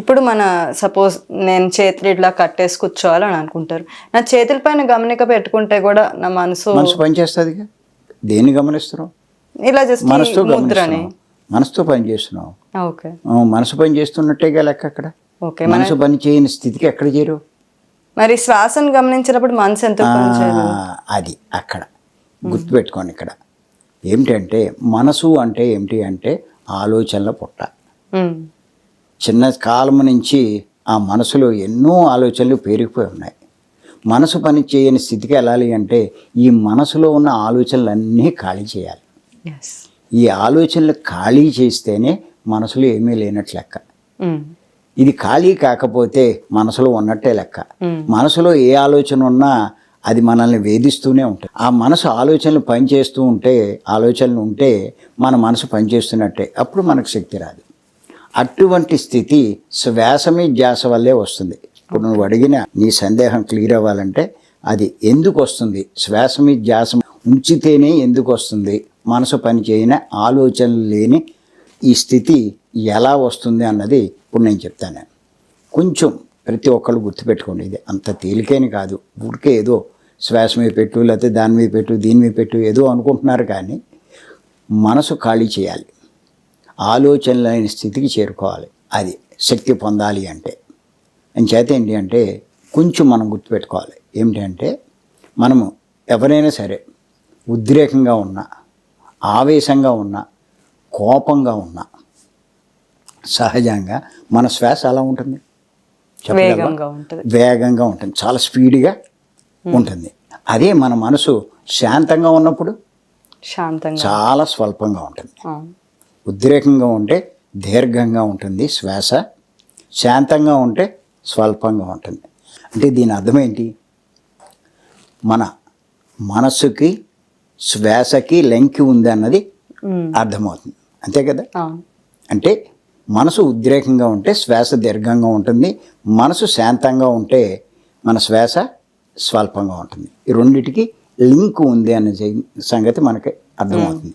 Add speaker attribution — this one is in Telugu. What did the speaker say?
Speaker 1: ఇప్పుడు మన సపోజ్ నేను చేతులు ఇట్లా కట్టేసి కూర్చోవాలని అనుకుంటారు. నా చేతుల పైన గమనిక పెట్టుకుంటే కూడా నా మనసు
Speaker 2: పనిచేస్తుంది. దేన్ని గమనిస్తున్నావు?
Speaker 1: ఇలా జస్ట్
Speaker 2: మనసుతో
Speaker 1: ముద్రని
Speaker 2: మనసుతో పని చేస్తున్నావు.
Speaker 1: ఓకే,
Speaker 2: మనసు పని చేస్తున్నట్టేగా లెక్క అక్కడ.
Speaker 1: ఓకే,
Speaker 2: మనసు పని చేయని స్థితికి ఎక్కడ చేరు?
Speaker 1: మరి శ్వాసను గమనించినప్పుడు మనసు ఎంత పనిచేయదు?
Speaker 2: అది అక్కడ గుర్తుపెట్టుకోండి. ఇక్కడ ఏమిటంటే మనసు అంటే ఏమిటి అంటే ఆలోచనల పుట్ట. చిన్న కాలం నుంచి ఆ మనసులో ఎన్నో ఆలోచనలు పేరుకుపోయి ఉన్నాయి. మనసు పని చేయని స్థితికి వెళ్ళాలి అంటే ఈ మనసులో ఉన్న ఆలోచనలన్నీ ఖాళీ చేయాలి. ఈ ఆలోచనలు ఖాళీ చేస్తేనే మనసులో ఏమీ లేనట్లు లెక్క. ఇది ఖాళీ కాకపోతే మనసులో ఉన్నట్టే లెక్క. మనసులో ఏ ఆలోచన ఉన్నా అది మనల్ని వేధిస్తూనే ఉంటుంది. ఆ మనసు ఆలోచనలు పనిచేస్తూ ఉంటే, ఆలోచనలు ఉంటే మన మనసు పనిచేస్తున్నట్టే. అప్పుడు మనకు శక్తి రాదు. అటువంటి స్థితి శ్వాస మీద ధ్యాస వల్లే వస్తుంది. ఇప్పుడు నువ్వు అడిగిన నీ సందేహం క్లియర్ అవ్వాలంటే అది ఎందుకు వస్తుంది, శ్వాస మీద ధ్యాస ఉంచితేనే ఎందుకు వస్తుంది, మనసు పని చేయని ఆలోచనలు లేని ఈ స్థితి ఎలా వస్తుంది అన్నది ఇప్పుడు నేను చెప్తాను. కొంచెం ప్రతి ఒక్కళ్ళు గుర్తుపెట్టుకోండి. ఇది అంత తేలికైన కాదు. ఊరికే ఏదో శ్వాస మీద పెట్టు, లేకపోతే దాని మీద పెట్టు, దీని మీద పెట్టు ఏదో అనుకుంటున్నారు. కానీ మనసు ఖాళీ చేయాలి, ఆలోచనలైన స్థితికి చేరుకోవాలి. అది శక్తి పొందాలి అంటే చేత ఏంటి అంటే కొంచెం మనం గుర్తుపెట్టుకోవాలి. ఏమిటంటే మనము ఎవరైనా సరే ఉద్రేకంగా ఉన్నా, ఆవేశంగా ఉన్నా, కోపంగా ఉన్నా సహజంగా మన శ్వాస అలా ఉంటుంది, వేగంగా ఉంటుంది, చాలా స్పీడ్గా ఉంటుంది. అదే మన మనసు శాంతంగా ఉన్నప్పుడు చాలా స్వల్పంగా ఉంటుంది. ఉద్రేకంగా ఉంటే దీర్ఘంగా ఉంటుంది శ్వాస, శాంతంగా ఉంటే స్వల్పంగా ఉంటుంది. అంటే దీని అర్థం ఏంటి? మన మనస్సుకి శ్వాసకి లింక్ ఉంది అన్నది అర్థమవుతుంది. అంతే కదా? అంటే మనసు ఉద్రేకంగా ఉంటే శ్వాస దీర్ఘంగా ఉంటుంది, మనసు శాంతంగా ఉంటే మన శ్వాస స్వల్పంగా ఉంటుంది. ఈ రెండిటికి లింక్ ఉంది అనే సంగతి మనకి అర్థమవుతుంది.